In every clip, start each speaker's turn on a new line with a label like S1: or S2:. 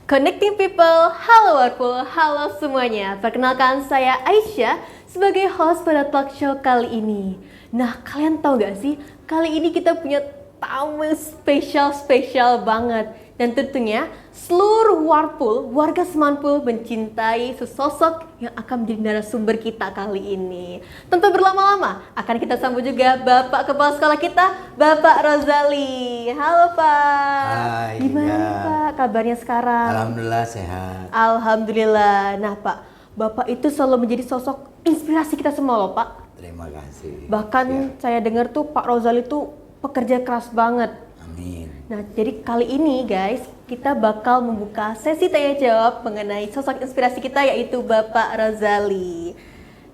S1: Connecting people, halo Warpul, halo semuanya. Perkenalkan saya Aisyah sebagai host pada talk show kali ini. Nah, kalian tahu gak sih, kali ini kita punya tamu spesial banget. Dan tentunya seluruh Warpul, warga Semanpul mencintai sesosok yang akan menjadi narasumber kita kali ini. Tentu berlama-lama akan kita sambut juga Bapak Kepala Sekolah kita, Bapak Rozali. Halo Pak.
S2: Hai.
S1: Gimana
S2: Ya.
S1: nih Pak kabarnya sekarang?
S2: Alhamdulillah sehat.
S1: Alhamdulillah. Nah Pak, Bapak itu selalu menjadi sosok inspirasi kita semua loh Pak.
S2: Terima kasih.
S1: Bahkan
S2: Ya.
S1: saya dengar tuh Pak Rozali tuh pekerja keras banget.
S2: Amin.
S1: Nah, jadi kali ini guys, kita bakal membuka sesi tanya jawab mengenai sosok inspirasi kita yaitu Bapak Rozali.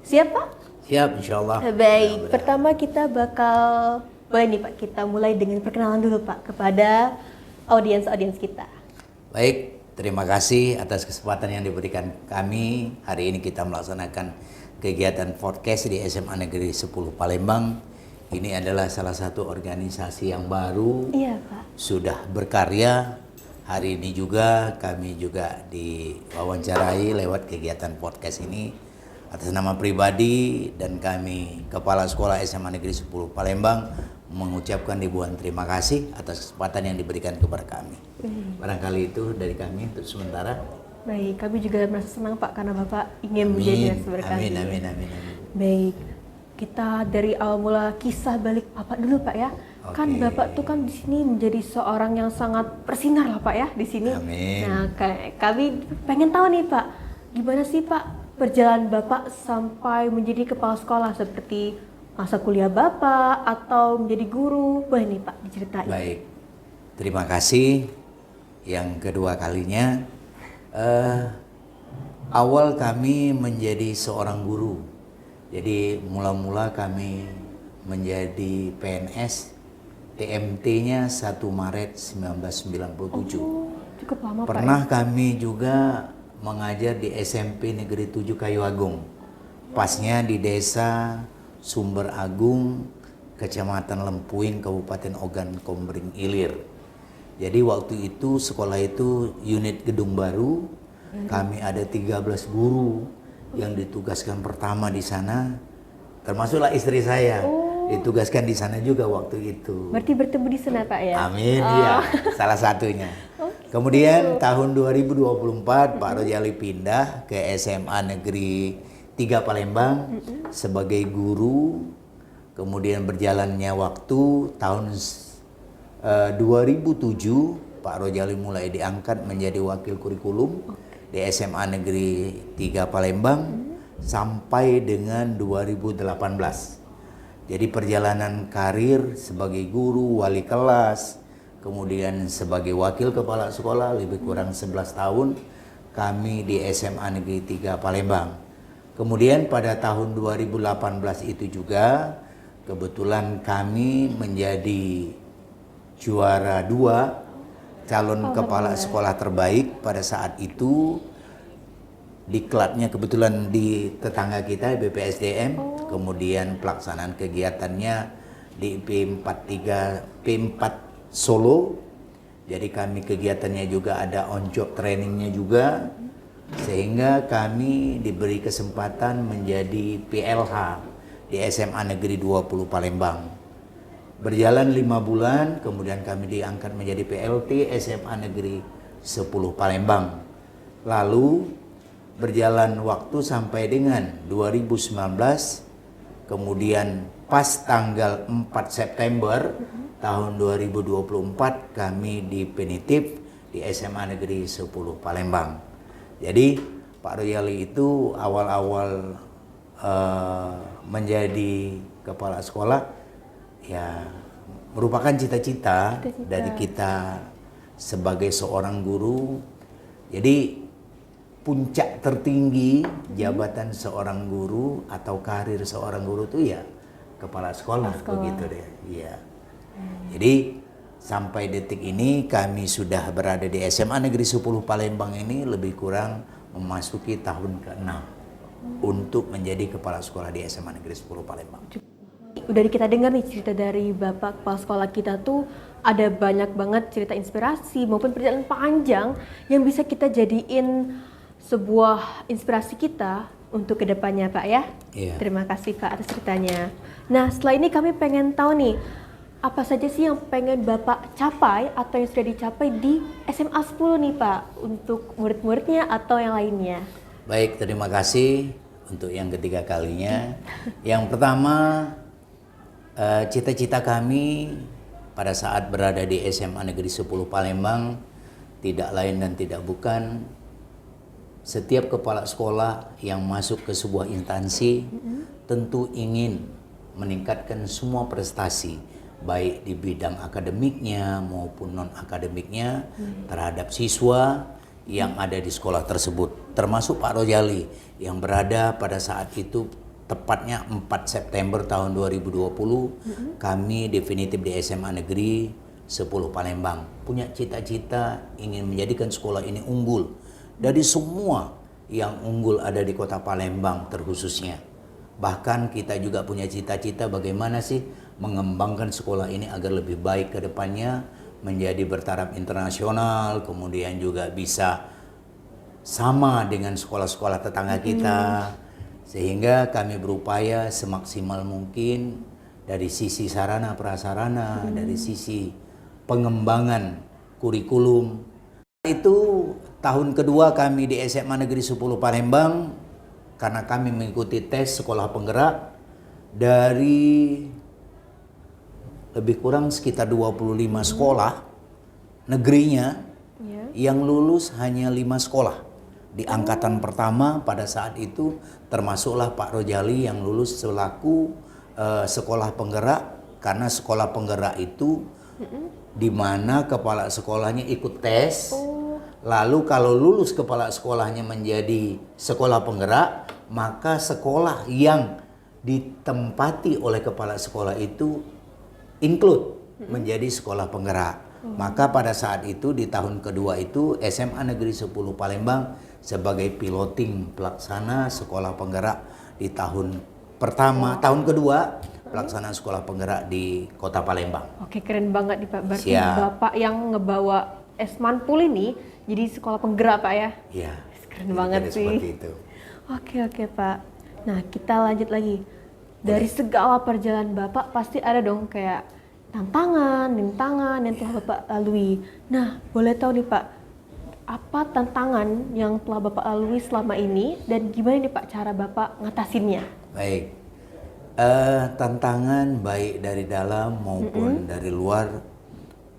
S1: Siap Pak?
S2: Siap insyaallah.
S1: Baik,
S2: Mudah-mudahan.
S1: pertama kita bakal boleh nih Pak, kita mulai dengan perkenalan dulu Pak kepada audiens kita.
S2: Baik, terima kasih atas kesempatan yang diberikan kami. Hari ini kita melaksanakan kegiatan podcast di SMA Negeri 10 Palembang. Ini adalah salah satu organisasi yang baru.
S1: Iya Pak.
S2: Sudah berkarya. Hari ini juga kami juga diwawancarai lewat kegiatan podcast ini atas nama pribadi, dan kami Kepala Sekolah SMA Negeri 10 Palembang mengucapkan ribuan terima kasih atas kesempatan yang diberikan kepada kami. Barangkali itu dari kami untuk sementara.
S1: Baik, kami juga merasa senang Pak karena Bapak ingin menjadi narasumber kami.
S2: Amin.
S1: Baik, kita dari awal mula kisah balik Bapak dulu Pak ya. Kan
S2: Oke.
S1: Bapak tuh kan di sini menjadi seorang yang sangat bersinar lah Pak ya di sini.
S2: Amin.
S1: Nah, kami pengen tahu nih Pak, gimana sih Pak perjalanan Bapak sampai menjadi kepala sekolah, seperti masa kuliah Bapak atau menjadi guru? Boleh nih Pak diceritain.
S2: Baik, terima kasih. Yang kedua kalinya, awal kami menjadi seorang guru. Jadi mula-mula kami menjadi PNS, TMT-nya 1 Maret 1997.
S1: Cukup lama
S2: Pernah
S1: Pak ya?
S2: kami juga mengajar di SMP Negeri 7 Kayu Agung. Pasnya di Desa Sumber Agung, Kecamatan Lempuing, Kabupaten Ogan Komering Ilir. Jadi waktu itu sekolah itu unit gedung baru. Kami ada 13 guru yang ditugaskan pertama di sana, termasuklah istri saya. Ditugaskan di sana juga waktu itu.
S1: Berarti bertemu di sana Pak ya?
S2: Amin, ya, salah satunya. Kemudian tahun 2024 Pak Rozali pindah ke SMA Negeri 3 Palembang sebagai guru. Kemudian berjalannya waktu, tahun 2007 Pak Rozali mulai diangkat menjadi wakil kurikulum di SMA Negeri 3 Palembang sampai dengan 2018. Jadi perjalanan karir sebagai guru, wali kelas, kemudian sebagai wakil kepala sekolah lebih kurang 11 tahun kami di SMA Negeri 3 Palembang. Kemudian pada tahun 2018 itu juga kebetulan kami menjadi juara 2 calon kepala sekolah terbaik pada saat itu. Diklatnya kebetulan di tetangga kita BPSDM. Kemudian pelaksanaan kegiatannya di P4 Solo. Jadi kami kegiatannya juga ada on job trainingnya juga, sehingga kami diberi kesempatan menjadi PLH di SMA Negeri 20 Palembang. Berjalan 5 bulan, kemudian kami diangkat menjadi PLT SMA Negeri 10 Palembang. Lalu berjalan waktu sampai dengan 2019, kemudian pas tanggal 4 September tahun 2024 kami definitif di SMA Negeri 10 Palembang. Jadi Pak Rozali itu awal-awal menjadi kepala sekolah ya merupakan cita-cita dari kita sebagai seorang guru. Jadi puncak tertinggi jabatan seorang guru atau karir seorang guru itu ya kepala sekolah. Begitu deh. Iya. Jadi sampai detik ini kami sudah berada di SMA Negeri 10 Palembang ini lebih kurang memasuki tahun ke-6 untuk menjadi kepala sekolah di SMA Negeri 10 Palembang.
S1: Udah kita dengar nih cerita dari Bapak kepala sekolah kita tuh ada banyak banget cerita inspirasi maupun perjalanan panjang yang bisa kita jadiin sebuah inspirasi kita untuk kedepannya Pak ya.
S2: Iya.
S1: Terima kasih Pak atas ceritanya. Nah setelah ini kami pengen tahu nih, apa saja sih yang pengen Bapak capai atau yang sudah dicapai di SMA 10 nih Pak, untuk murid-muridnya atau yang lainnya?
S2: Baik, terima kasih untuk yang ketiga kalinya. Yang pertama, cita-cita kami pada saat berada di SMA Negeri 10 Palembang tidak lain dan tidak bukan, setiap kepala sekolah yang masuk ke sebuah instansi tentu ingin meningkatkan semua prestasi, baik di bidang akademiknya maupun non-akademiknya terhadap siswa yang ada di sekolah tersebut. Termasuk Pak Rojali yang berada pada saat itu tepatnya 4 September tahun 2020, kami definitif di SMA Negeri 10 Palembang. Punya cita-cita ingin menjadikan sekolah ini unggul dari semua yang unggul ada di kota Palembang terkhususnya. Bahkan kita juga punya cita-cita bagaimana sih mengembangkan sekolah ini agar lebih baik ke depannya, menjadi bertaraf internasional, kemudian juga bisa sama dengan sekolah-sekolah tetangga kita. Sehingga kami berupaya semaksimal mungkin dari sisi sarana prasarana, dari sisi pengembangan kurikulum. Itu tahun kedua kami di SMA Negeri 10 Palembang, karena kami mengikuti tes sekolah penggerak dari lebih kurang sekitar 25 sekolah negerinya, yang lulus hanya 5 sekolah. Di angkatan pertama pada saat itu termasuklah Pak Rojali yang lulus selaku sekolah penggerak, karena sekolah penggerak itu di mana kepala sekolahnya ikut tes. Lalu kalau lulus kepala sekolahnya menjadi sekolah penggerak, maka sekolah yang ditempati oleh kepala sekolah itu include menjadi sekolah penggerak. Maka pada saat itu di tahun kedua itu SMA Negeri 10 Palembang sebagai piloting pelaksana sekolah penggerak di tahun pertama, tahun kedua pelaksanaan sekolah penggerak di Kota Palembang.
S1: Oke, keren banget nih Pak. Berarti
S2: Siap.
S1: Bapak yang ngebawa Esmanpul ini jadi sekolah penggerak Pak ya?
S2: Iya.
S1: Keren banget
S2: jadi
S1: sih.
S2: seperti itu.
S1: Oke Pak. Nah kita lanjut lagi. Dari segala perjalanan Bapak pasti ada dong kayak tantangan, rintangan yang telah Bapak lalui. Nah boleh tahu nih Pak, apa tantangan yang telah Bapak lalui selama ini dan gimana nih Pak cara Bapak ngatasinnya?
S2: Baik. Tantangan baik dari dalam maupun dari luar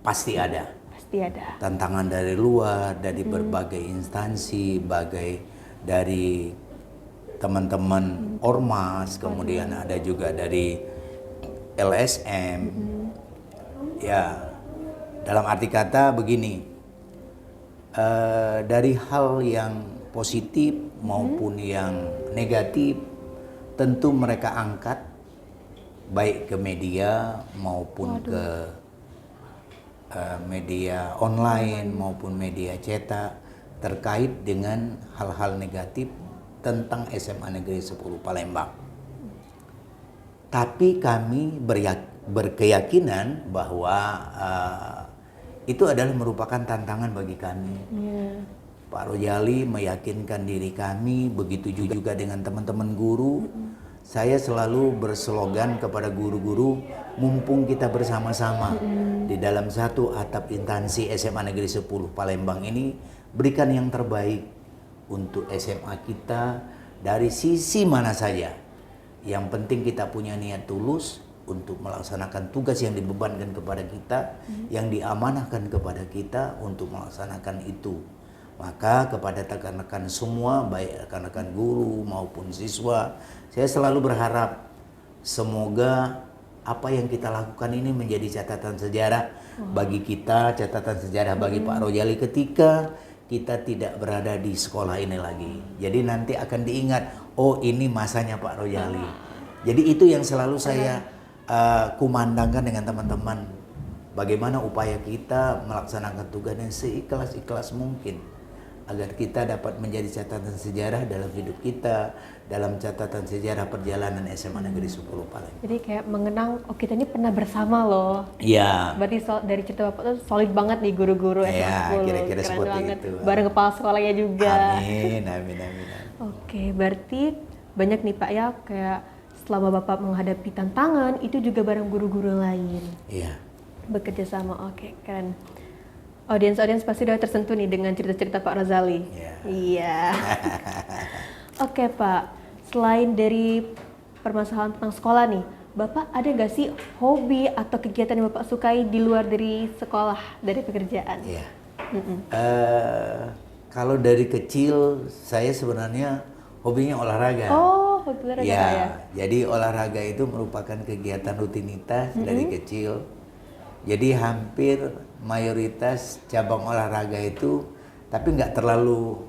S2: pasti ada.
S1: Pasti ada.
S2: Tantangan dari luar, dari berbagai instansi, dari teman-teman ormas, kemudian ada juga dari LSM. Ya, dalam arti kata begini, dari hal yang positif maupun yang negatif, tentu mereka angkat baik ke media maupun ke media online maupun media cetak terkait dengan hal-hal negatif tentang SMA Negeri 10 Palembang. Tapi kami berkeyakinan bahwa itu adalah merupakan tantangan bagi kami. Pak Rojali meyakinkan diri kami, begitu juga dengan teman-teman guru. Saya selalu berslogan kepada guru-guru, mumpung kita bersama-sama di dalam satu atap instansi SMA Negeri 10 Palembang ini, berikan yang terbaik untuk SMA kita dari sisi mana saja. Yang penting kita punya niat tulus untuk melaksanakan tugas yang dibebankan kepada kita, yang diamanahkan kepada kita untuk melaksanakan itu. Maka kepada rekan-rekan semua, baik rekan-rekan guru maupun siswa, saya selalu berharap semoga apa yang kita lakukan ini menjadi catatan sejarah bagi kita, catatan sejarah bagi Pak Rojali ketika kita tidak berada di sekolah ini lagi. Jadi nanti akan diingat, oh ini masanya Pak Rojali. Jadi itu yang selalu saya kumandangkan dengan teman-teman. Bagaimana upaya kita melaksanakan tugas yang seikhlas-ikhlas mungkin. agar kita dapat menjadi catatan sejarah dalam hidup kita, dalam catatan sejarah perjalanan SMA Negeri 10 Palembang.
S1: Jadi kayak mengenang, oh kita ini pernah bersama loh.
S2: Iya.
S1: Berarti dari cerita Bapak tuh solid banget nih guru-guru SMA
S2: Iya,
S1: 10.
S2: kira-kira
S1: Keren
S2: seperti
S1: banget.
S2: itu.
S1: Bareng kepala sekolahnya juga.
S2: Amin, amin, amin.
S1: Oke, berarti banyak nih Pak ya, kayak selama Bapak menghadapi tantangan, itu juga bareng guru-guru lain.
S2: Iya.
S1: Bekerja sama, oke, keren. Audiens pasti udah tersentuh nih dengan cerita-cerita Pak Rozali.
S2: Iya.
S1: Iya. Oke Pak, selain dari permasalahan tentang sekolah nih, Bapak ada nggak sih hobi atau kegiatan yang Bapak sukai di luar dari sekolah, dari pekerjaan?
S2: Iya. Kalau dari kecil saya sebenarnya hobinya olahraga.
S1: Oh, hobi olahraga
S2: Ya,
S1: Pak ya?
S2: jadi olahraga itu merupakan kegiatan rutinitas dari kecil. Jadi hampir mayoritas cabang olahraga itu, tapi nggak terlalu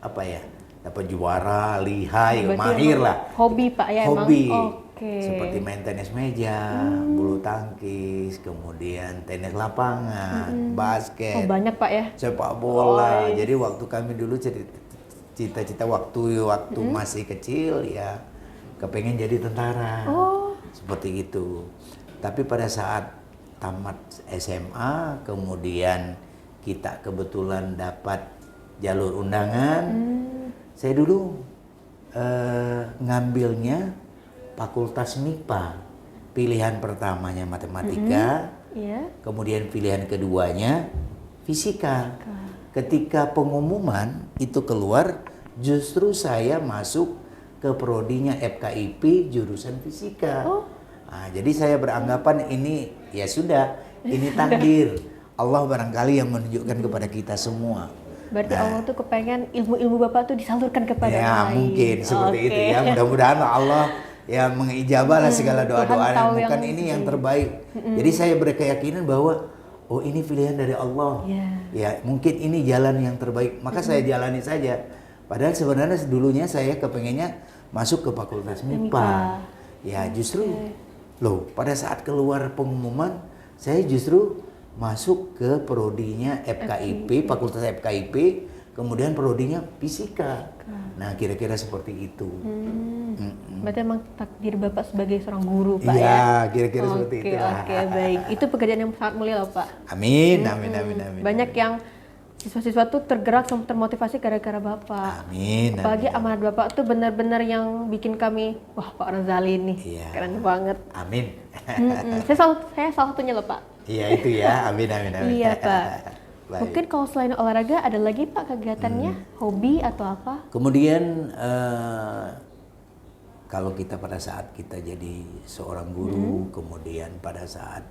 S2: apa ya, dapat juara, lihai,
S1: Berarti
S2: mahir
S1: emang
S2: lah.
S1: hobi Pak ya
S2: Hobi.
S1: emang? Oke.
S2: Seperti main tenis meja, bulu tangkis, kemudian tenis lapangan,
S1: Oh
S2: basket,
S1: banyak Pak ya?
S2: sepak bola.
S1: Oh,
S2: Jadi waktu kami dulu cita-cita waktu masih kecil ya kepengen jadi tentara.
S1: Oh.
S2: Seperti itu. Tapi pada saat tamat SMA kemudian kita kebetulan dapat jalur undangan. Saya dulu ngambilnya Fakultas MIPA. Pilihan pertamanya matematika,
S1: Iya.
S2: kemudian pilihan keduanya fisika. Ketika pengumuman itu keluar, justru saya masuk ke prodinya FKIP jurusan fisika. Nah, jadi saya beranggapan ini ya sudah, ini takdir. Allah barangkali yang menunjukkan kepada kita semua.
S1: Berarti Allah tuh kepengen ilmu-ilmu Bapak tuh disalurkan kepada
S2: Ya
S1: yang lain.
S2: mungkin seperti
S1: Oke.
S2: itu ya. Mudah-mudahan Allah ya mengijabah lah segala doa-doa
S1: Tuhan
S2: dan
S1: tahu
S2: bukan
S1: yang-
S2: ini yang terbaik. Jadi saya berkeyakinan bahwa oh ini pilihan dari Allah.
S1: Iya.
S2: Ya mungkin ini jalan yang terbaik. Maka saya jalani saja. Padahal sebenarnya dulunya saya kepengennya masuk ke Fakultas MIPA. Ya justru loh pada saat keluar pengumuman saya justru masuk ke prodinya FKIP, Fakultas FKIP, kemudian prodinya fisika. Nah kira-kira seperti itu.
S1: Berarti emang takdir Bapak sebagai seorang guru Pak ya?
S2: Iya kira-kira seperti itu.
S1: Oke, baik. Itu pekerjaan yang sangat mulia loh Pak.
S2: Amin, amin, amin, amin.
S1: Banyak yang siswa-siswa tuh tergerak sama termotivasi gara-gara Bapak.
S2: Amin.
S1: Apalagi amanat Bapak tuh benar-benar yang bikin kami, wah Pak Rozali nih,
S2: Iya.
S1: keren banget.
S2: Amin.
S1: Saya salah satunya loh Pak.
S2: Iya itu ya, amin, amin, amin.
S1: Iya Pak.
S2: Baik.
S1: Mungkin kalau selain olahraga ada lagi Pak kegiatannya, hobi atau apa?
S2: Kemudian kalau kita pada saat kita jadi seorang guru, kemudian pada saat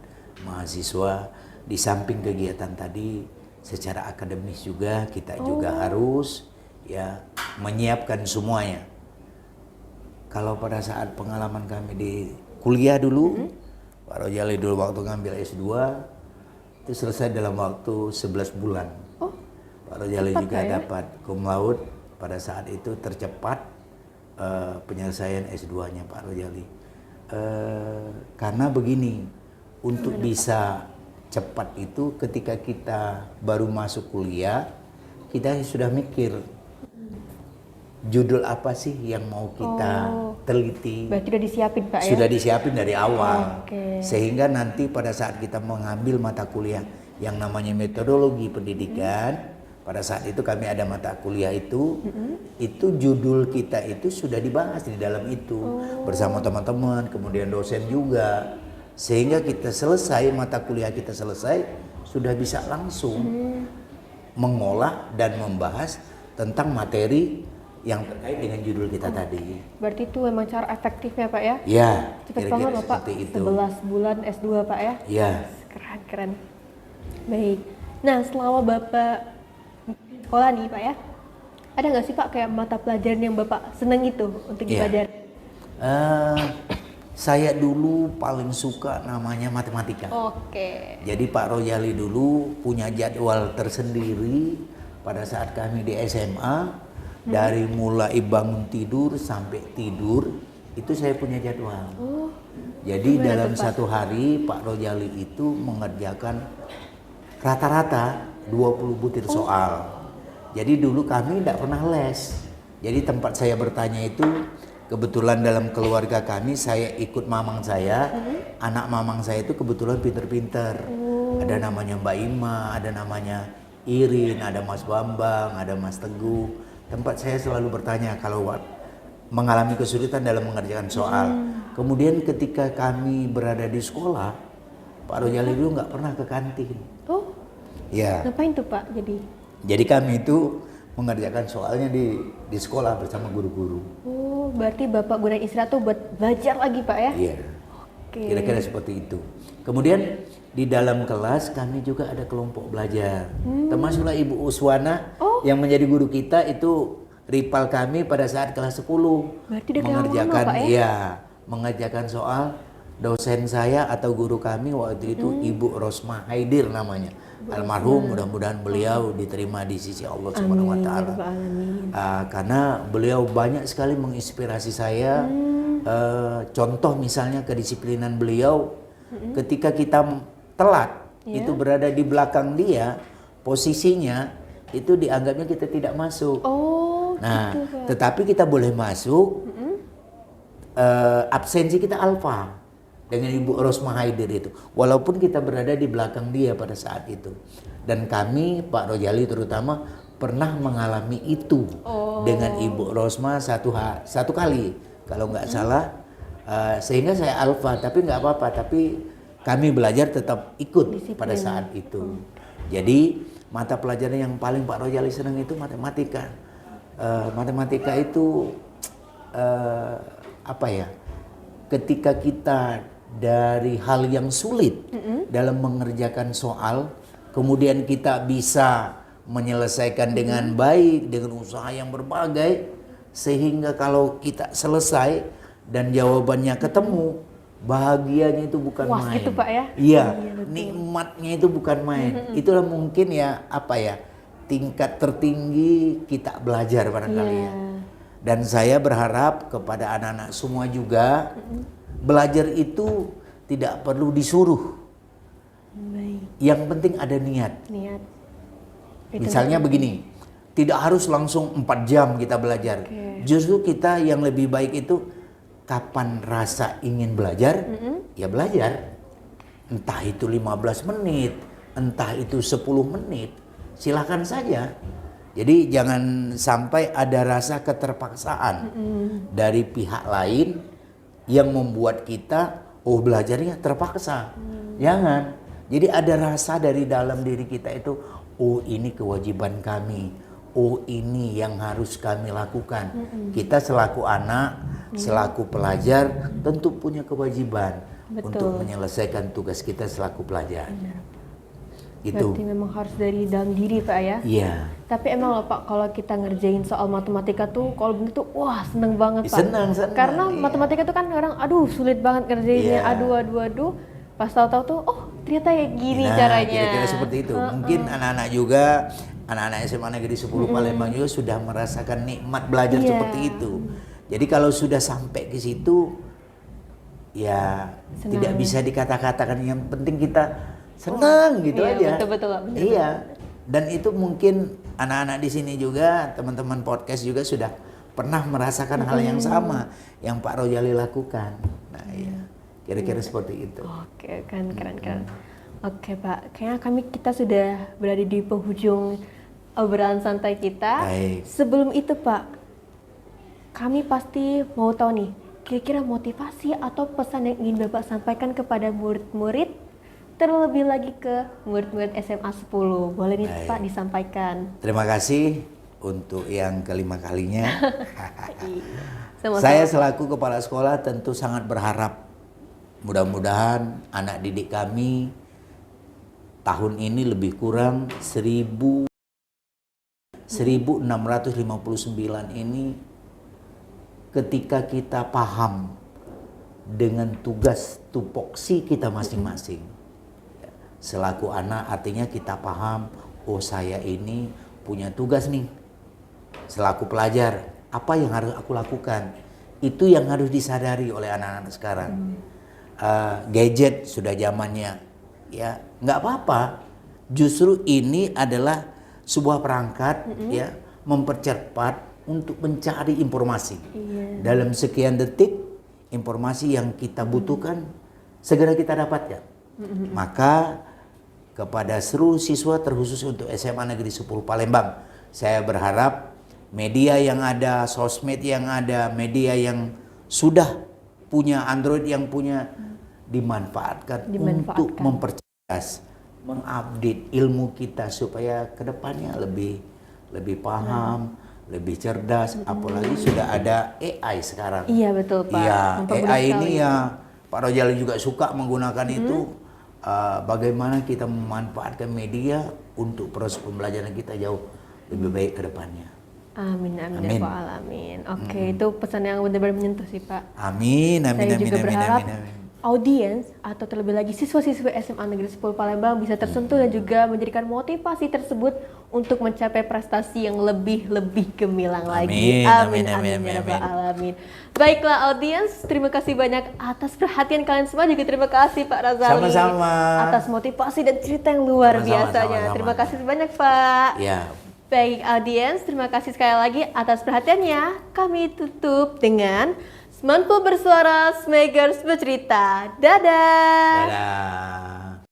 S2: mahasiswa, di samping kegiatan tadi, secara akademis juga kita juga harus ya menyiapkan semuanya. Kalau pada saat pengalaman kami di kuliah dulu, Pak Rozali dulu waktu ngambil S2 itu selesai dalam waktu 11 bulan.
S1: Oh,
S2: Pak Rozali
S1: cepat
S2: juga
S1: ya?
S2: dapat cum laude pada saat itu tercepat penyelesaian S2-nya Pak Rozali. Karena begini, untuk bisa cepat itu ketika kita baru masuk kuliah, kita sudah mikir judul apa sih yang mau kita teliti.
S1: Berarti udah disiapin Pak ya?
S2: Sudah disiapin dari awal.
S1: Oke.
S2: Sehingga nanti pada saat kita mengambil mata kuliah yang namanya metodologi pendidikan, pada saat itu kami ada mata kuliah itu judul kita itu sudah dibahas di dalam itu bersama teman-teman, kemudian dosen juga. Sehingga kita selesai, mata kuliah kita selesai, sudah bisa langsung mengolah dan membahas tentang materi yang terkait dengan judul kita tadi.
S1: Berarti itu memang cara efektifnya Pak ya?
S2: Ya,
S1: Cepet
S2: kira-kira
S1: banget loh Pak,
S2: seperti itu.
S1: 11 bulan S2 Pak ya?
S2: Ya,
S1: Keren. Baik. Nah selama Bapak sekolah nih Pak ya, ada nggak sih Pak kayak mata pelajaran yang Bapak seneng itu untuk
S2: Iya.
S1: dipelajari?
S2: Saya dulu paling suka namanya matematika.
S1: Oke.
S2: Jadi Pak Rozali dulu punya jadwal tersendiri pada saat kami di SMA. Dari mulai bangun tidur sampai tidur, itu saya punya jadwal. Jadi
S1: gimana
S2: dalam
S1: tuh, Pak?
S2: satu hari Pak Rozali itu mengerjakan rata-rata 20 butir soal. Jadi dulu kami tidak pernah les. Jadi tempat saya bertanya itu kebetulan dalam keluarga kami saya ikut mamang saya. Anak mamang saya itu kebetulan pinter-pinter. Ada namanya Mbak Ima, ada namanya Irin, ada Mas Bambang, ada Mas Teguh. Tempat saya selalu bertanya kalau mengalami kesulitan dalam mengerjakan soal. Kemudian ketika kami berada di sekolah, Pak Rojali dulu nggak pernah ke kantin.
S1: Oh,
S2: Ya.
S1: ngapain tuh Pak?
S2: Jadi kami itu mengerjakan soalnya di sekolah bersama guru-guru.
S1: Oh, berarti Bapak gunain istirahat tuh buat belajar lagi Pak ya?
S2: Iya.
S1: Oke.
S2: Kira-kira seperti itu. Kemudian di dalam kelas kami juga ada kelompok belajar. Termasuklah Ibu Uswana yang menjadi guru kita itu rival kami pada saat kelas 10.
S1: Berarti dia
S2: mengerjakan
S1: lama, Pak, ya?
S2: iya, mengerjakan soal. Dosen saya atau guru kami waktu itu Ibu Rosma Haidir namanya. Almarhum, mudah-mudahan beliau diterima di sisi Allah Subhanahu wa taala. Karena beliau banyak sekali menginspirasi saya. Contoh misalnya kedisiplinan beliau ketika kita telat itu berada di belakang dia, posisinya itu dianggapnya kita tidak masuk.
S1: Oh,
S2: nah,
S1: gitu, Pak.
S2: tetapi kita boleh masuk. Absensi kita alfa dengan Ibu Rosma Haidir itu, walaupun kita berada di belakang dia pada saat itu. Dan kami, Pak Rojali terutama, pernah mengalami itu dengan Ibu Rosma satu kali, kalau nggak salah, sehingga saya alfa, tapi nggak apa-apa, tapi kami belajar tetap ikut disiplin pada saat itu. Jadi mata pelajaran yang paling Pak Rojali senang itu matematika. Matematika itu apa ya? Ketika kita dari hal yang sulit dalam mengerjakan soal, kemudian kita bisa menyelesaikan dengan baik, dengan usaha yang berbagai, sehingga kalau kita selesai dan jawabannya ketemu, bahagianya itu bukan main.
S1: Gitu Pak ya?
S2: Iya, nikmatnya itu bukan main. Itulah mungkin ya apa ya, tingkat tertinggi kita belajar barangkali ya. Dan saya berharap kepada anak-anak semua juga, belajar itu tidak perlu disuruh.
S1: Baik.
S2: Yang penting ada niat. Misalnya begini, tidak harus langsung 4 jam kita belajar. Justru kita yang lebih baik itu kapan rasa ingin belajar, ya belajar. Entah itu 15 menit, entah itu 10 menit, silakan saja. Jadi jangan sampai ada rasa keterpaksaan dari pihak lain yang membuat kita belajarnya terpaksa. Jangan. Jadi ada rasa dari dalam diri kita itu, ini kewajiban kami. Ini yang harus kami lakukan. Kita selaku anak, selaku pelajar tentu punya kewajiban untuk menyelesaikan tugas kita selaku pelajar. Gitu.
S1: Berarti memang harus dari dalam diri Pak ya?
S2: Iya.
S1: Tapi emang loh Pak, kalau kita ngerjain soal matematika tuh, kalau begitu wah seneng banget Pak.
S2: Senang.
S1: Karena matematika tuh kan orang, aduh sulit banget ngerjainnya, aduh. Pas tahu-tahu tuh, ternyata ya gini caranya.
S2: Kira-kira seperti itu. Mungkin anak-anak juga, anak-anak SMA Negeri 10 Palembang juga sudah merasakan nikmat belajar seperti itu. Jadi kalau sudah sampai ke situ, ya tidak bisa dikata-katakan. Yang penting kita senang gitu aja.
S1: Betul.
S2: Iya. Dan itu mungkin anak-anak di sini juga, teman-teman podcast juga sudah pernah merasakan hal yang sama yang Pak Rojali lakukan. Nah, iya. Kira-kira seperti itu.
S1: Oke, keren. Oke Pak, kayaknya kita sudah berada di penghujung obrolan santai kita.
S2: Baik.
S1: Sebelum itu Pak, kami pasti mau tahu nih, kira-kira motivasi atau pesan yang ingin Bapak sampaikan kepada murid-murid, terlebih lagi ke murid-murid SMA 10. Boleh nih Pak disampaikan.
S2: Terima kasih untuk yang kelima kalinya.
S1: Sama-sama.
S2: Saya selaku kepala sekolah tentu sangat berharap mudah-mudahan anak didik kami tahun ini lebih kurang 1659 ini, ketika kita paham dengan tugas tupoksi kita masing-masing. Selaku anak artinya kita paham, saya ini punya tugas nih. Selaku pelajar, apa yang harus aku lakukan? Itu yang harus disadari oleh anak-anak sekarang. Gadget sudah zamannya, ya nggak apa-apa. Justru ini adalah sebuah perangkat ya mempercepat untuk mencari informasi.
S1: Iya.
S2: Dalam sekian detik informasi yang kita butuhkan segera kita dapatkan. Maka kepada seluruh siswa terkhusus untuk SMA Negeri 10 Palembang, saya berharap media yang ada, sosmed yang ada, media yang sudah punya Android yang punya dimanfaatkan untuk mempercepat, mengupdate ilmu kita supaya kedepannya lebih paham, lebih cerdas. Apalagi sudah ada AI sekarang.
S1: Iya betul Pak.
S2: Iya, AI ini
S1: sekali.
S2: ya Pak Rojali juga suka menggunakan itu. Bagaimana kita memanfaatkan media untuk proses pembelajaran kita jauh lebih baik ke depannya.
S1: Amin, amin, ya Pak alamin. Oke, itu pesan yang benar-benar menyentuh sih Pak.
S2: Amin, amin,
S1: Saya
S2: amin,
S1: juga
S2: amin,
S1: berharap
S2: amin, amin.
S1: audiens atau terlebih lagi siswa-siswi SMA Negeri 10 Palembang bisa tersentuh dan juga menjadikan motivasi tersebut untuk mencapai prestasi yang lebih gemilang lagi.
S2: Amin,
S1: Amin,
S2: amin,
S1: amin,
S2: amin,
S1: ya Rabbal
S2: amin.
S1: alamin. Baiklah audiens, terima kasih banyak atas perhatian kalian semua, juga terima kasih Pak Razali
S2: Sama-sama.
S1: atas motivasi dan cerita yang luar
S2: Sama-sama,
S1: biasanya.
S2: sama-sama.
S1: Terima kasih banyak Pak.
S2: Ya.
S1: Baik audiens, terima kasih sekali lagi atas perhatiannya. Kami tutup dengan Semanful bersuara, Smegers bercerita. Dadah.
S2: Dadah.